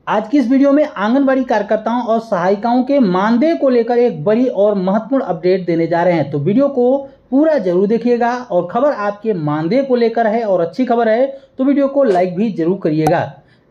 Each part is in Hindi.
आज की इस वीडियो में आंगनबाड़ी कार्यकर्ताओं और सहायिकाओं के मानदेय को लेकर एक बड़ी और महत्वपूर्ण अपडेट देने जा रहे हैं। तो वीडियो को पूरा जरूर देखिएगा और खबर आपके मानदेय को लेकर है और अच्छी खबर है तो वीडियो को लाइक भी जरूर करिएगा।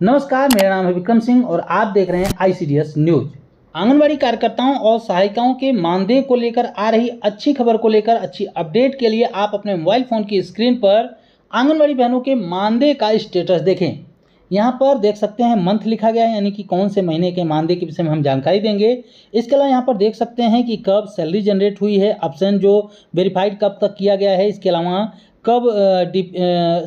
नमस्कार, मेरा नाम है विक्रम सिंह और आप देख रहे हैं ICDS न्यूज। आंगनबाड़ी कार्यकर्ताओं और सहायिकाओं के मानदेय को लेकर आ रही अच्छी खबर को लेकर अच्छी अपडेट के लिए आप अपने मोबाइल फ़ोन की स्क्रीन पर आंगनबाड़ी बहनों के मानदेय का स्टेटस देखें। यहाँ पर देख सकते हैं मंथ लिखा गया है, यानी कि कौन से महीने के मानदेय के विषय में हम जानकारी देंगे। इसके अलावा यहाँ पर देख सकते हैं कि कब सैलरी जनरेट हुई है, ऑप्शन जो वेरीफाइड कब तक किया गया है, इसके अलावा कब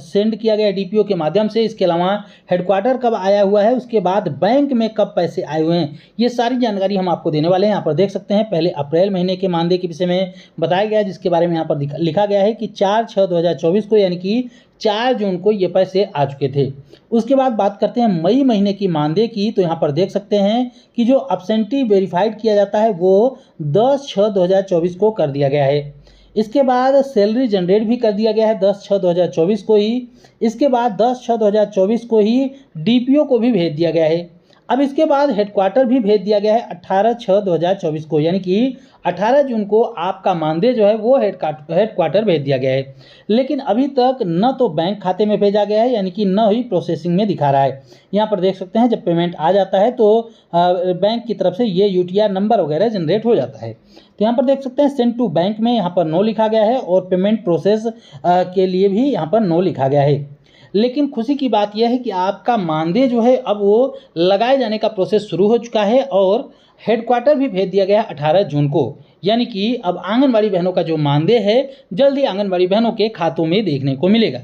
सेंड किया गया DPO के माध्यम से, इसके अलावा हेडक्वार्टर कब आया हुआ है, उसके बाद बैंक में कब पैसे आए हुए हैं, ये सारी जानकारी हम आपको देने वाले हैं। यहाँ पर देख सकते हैं पहले अप्रैल महीने के मानदेय के विषय में बताया गया है, जिसके बारे में यहाँ पर लिखा गया है कि 4/6/2024 को, यानी कि 4 जून को ये पैसे आ चुके थे। उसके बाद बात करते हैं मई महीने की मानदेय की, तो यहाँ पर देख सकते हैं कि जो अब्सेंटी वेरीफाइड किया जाता है वो 10/6/2024 को कर दिया गया है। इसके बाद सैलरी जनरेट भी कर दिया गया है 10/6/2024 को ही। इसके बाद 10/6/2024 को ही DPO को भी भेज दिया गया है। अब इसके बाद हेडक्वार्टर भी भेज दिया गया है 18/6/2024 को, यानी कि 18 जून को आपका मानदेय जो है वो हेडक्वार्टर भेज दिया गया है। लेकिन अभी तक न तो बैंक खाते में भेजा गया है, यानी कि न ही प्रोसेसिंग में दिखा रहा है। यहाँ पर देख सकते हैं जब पेमेंट आ जाता है तो बैंक की तरफ से ये UTR नंबर वगैरह जनरेट हो जाता है। तो यहाँ पर देख सकते हैं सेंड टू बैंक में यहाँ पर नो लिखा गया है और पेमेंट प्रोसेस के लिए भी यहाँ पर नो लिखा गया है। लेकिन खुशी की बात यह है कि आपका मानदेय जो है अब वो लगाए जाने का प्रोसेस शुरू हो चुका है और हेडक्वार्टर भी भेज दिया गया 18 जून को, यानी कि अब आंगनबाड़ी बहनों का जो मानदेय है जल्दी आंगनबाड़ी बहनों के खातों में देखने को मिलेगा।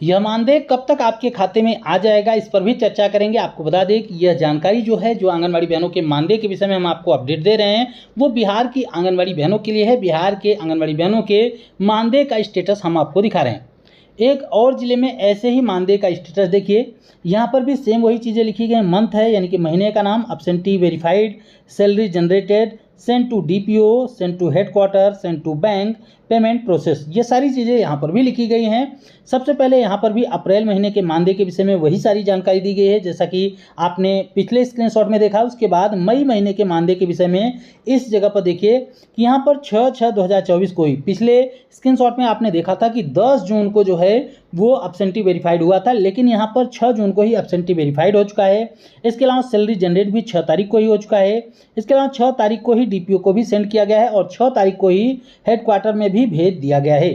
यह मानदेय कब तक आपके खाते में आ जाएगा, इस पर भी चर्चा करेंगे। आपको बता दें कि यह जानकारी जो है, जो आंगनबाड़ी बहनों के मानदेय के विषय में हम आपको अपडेट दे रहे हैं, वो बिहार की आंगनबाड़ी बहनों के लिए है। बिहार के आंगनबाड़ी बहनों के मानदेय का स्टेटस हम आपको दिखा रहे हैं। एक और ज़िले में ऐसे ही मानदेय का स्टेटस देखिए, यहाँ पर भी सेम वही चीज़ें लिखी गई। मंथ है, यानी कि महीने का नाम, absentee verified, salary generated, send to DPO, send to headquarter, send to bank, payment process, ये सारी चीज़ें यहाँ पर भी लिखी गई हैं। सबसे पहले यहाँ पर भी अप्रैल महीने के मानदेय के विषय में वही सारी जानकारी दी गई है जैसा कि आपने पिछले स्क्रीनशॉट में देखा। उसके बाद मई महीने के मानदेय के विषय में इस जगह पर देखिए कि यहाँ पर 6/6/2024 को ही, पिछले स्क्रीनशॉट में आपने देखा था कि 10 जून को जो है वो अब्सेंटी वेरीफाइड हुआ था, लेकिन यहाँ पर 6 जून को ही अब्सेंटी वेरीफाइड हो चुका है। इसके अलावा सैलरी जनरेट भी 6 तारीख को ही हो चुका है। इसके अलावा 6 तारीख को ही DPO को भी सेंड किया गया है और 6 तारीख को ही हेडक्वार्टर में भी भेज दिया गया है।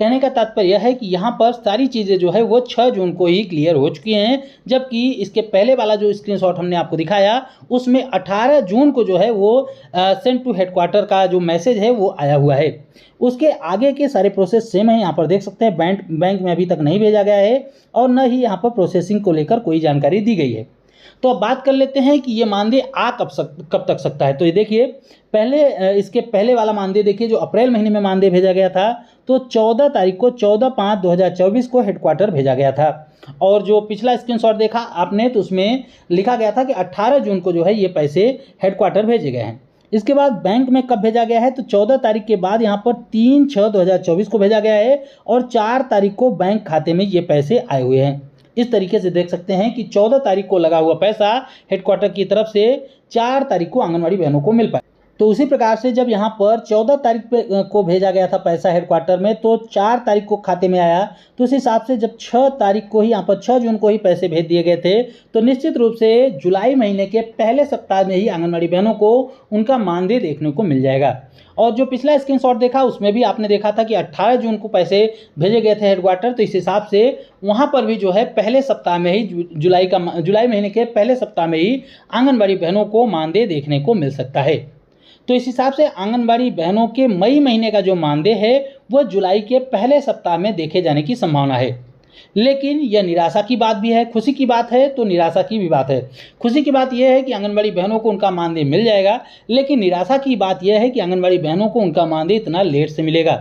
कहने का तात्पर्य यह है कि यहाँ पर सारी चीज़ें जो है वो 6 जून को ही क्लियर हो चुकी हैं, जबकि इसके पहले वाला जो स्क्रीनशॉट हमने आपको दिखाया उसमें 18 जून को जो है वो सेंड टू हेडक्वार्टर का जो मैसेज है वो आया हुआ है। उसके आगे के सारे प्रोसेस सेम है। यहाँ पर देख सकते हैं बैंक में अभी तक नहीं भेजा गया है और न ही यहाँ पर प्रोसेसिंग को लेकर कोई जानकारी दी गई है। तो अब बात कर लेते हैं कि ये मानदेय कब तक सकता है। तो ये देखिए, पहले इसके पहले वाला मानदेय देखिए, जो अप्रैल महीने में मानदेय भेजा गया था तो 14 तारीख को, 14/5/2024 को हेडक्वार्टर भेजा गया था। और जो पिछला स्क्रीनशॉट देखा आपने तो उसमें लिखा गया था कि 18 जून को जो है ये पैसे हेडक्वार्टर भेजे गए हैं। इसके बाद बैंक में कब भेजा गया है तो 14 तारीख के बाद यहाँ पर 3/6/2024 को भेजा गया है और 4 तारीख को बैंक खाते में ये पैसे आए हुए हैं। इस तरीके से देख सकते हैं कि 14 तारीख को लगा हुआ पैसा हेडक्वार्टर की तरफ से 4 तारीख को आंगनबाड़ी बहनों को मिल पाए। तो उसी प्रकार से जब यहाँ पर 14 तारीख को भेजा गया था पैसा हेडक्वार्टर में तो 4 तारीख को खाते में आया, तो उस हिसाब से जब 6 तारीख को ही, यहाँ पर 6 जून को ही पैसे भेज दिए गए थे, तो निश्चित रूप से जुलाई महीने के पहले सप्ताह में ही आंगनबाड़ी बहनों को उनका मानदेय देखने को मिल जाएगा। और जो पिछला स्क्रीनशॉट देखा उसमें भी आपने देखा था कि 18 जून को पैसे भेजे गए थे हेडक्वार्टर, तो इस हिसाब से वहाँ पर भी जो है पहले सप्ताह में ही, जुलाई महीने के पहले सप्ताह में ही आंगनबाड़ी बहनों को मानदेय देखने को मिल सकता है। तो इस हिसाब से आंगनबाड़ी बहनों के मई महीने का जो मानदेय है वह जुलाई के पहले सप्ताह में देखे जाने की संभावना है। लेकिन यह निराशा की बात भी है, खुशी की बात है तो निराशा की भी बात है। खुशी की बात यह है कि आंगनबाड़ी बहनों को उनका मानदेय मिल जाएगा, लेकिन निराशा की बात यह है कि आंगनबाड़ी बहनों को उनका मानदेय इतना लेट से मिलेगा।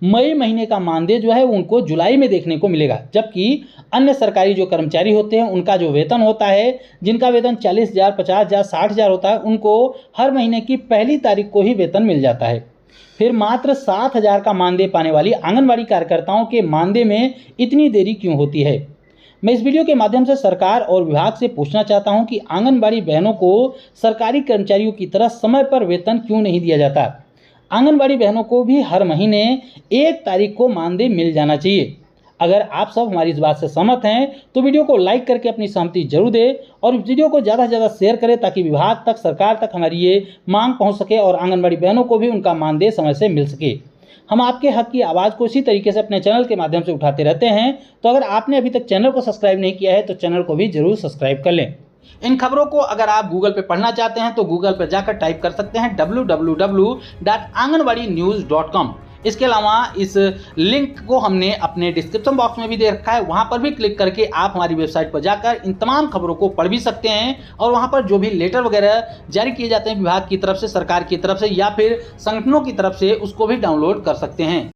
मई महीने का मानदेय जो है उनको जुलाई में देखने को मिलेगा, जबकि अन्य सरकारी जो कर्मचारी होते हैं उनका जो वेतन होता है, जिनका वेतन 40,000, 50,000, 60,000 होता है, उनको हर महीने की पहली तारीख को ही वेतन मिल जाता है। फिर मात्र 7,000 का मानदेय पाने वाली आंगनबाड़ी कार्यकर्ताओं के मानदेय में इतनी देरी क्यों होती है? मैं इस वीडियो के माध्यम से सरकार और विभाग से पूछना चाहता हूं कि आंगनबाड़ी बहनों को सरकारी कर्मचारियों की तरह समय पर वेतन क्यों नहीं दिया जाता। आंगनबाड़ी बहनों को भी हर महीने 1 तारीख को मानदेय मिल जाना चाहिए। अगर आप सब हमारी इस बात से सहमत हैं तो वीडियो को लाइक करके अपनी सहमति जरूर दें और इस वीडियो को ज़्यादा से ज़्यादा शेयर करें ताकि विभाग तक, सरकार तक हमारी ये मांग पहुंच सके और आंगनबाड़ी बहनों को भी उनका मानदेय समय से मिल सके। हम आपके हक की आवाज़ को इसी तरीके से अपने चैनल के माध्यम से उठाते रहते हैं, तो अगर आपने अभी तक चैनल को सब्सक्राइब नहीं किया है तो चैनल को भी जरूर सब्सक्राइब कर लें। इन खबरों को अगर आप गूगल पे पढ़ना चाहते हैं तो गूगल पर जाकर टाइप कर सकते हैं www.anganwadinews.com। इसके अलावा इस लिंक को हमने अपने डिस्क्रिप्शन बॉक्स में भी दे रखा है, वहां पर भी क्लिक करके आप हमारी वेबसाइट पर जाकर इन तमाम खबरों को पढ़ भी सकते हैं और वहां पर जो भी लेटर वगैरह जारी किए जाते हैं विभाग की तरफ से, सरकार की तरफ से या फिर संगठनों की तरफ से, उसको भी डाउनलोड कर सकते हैं।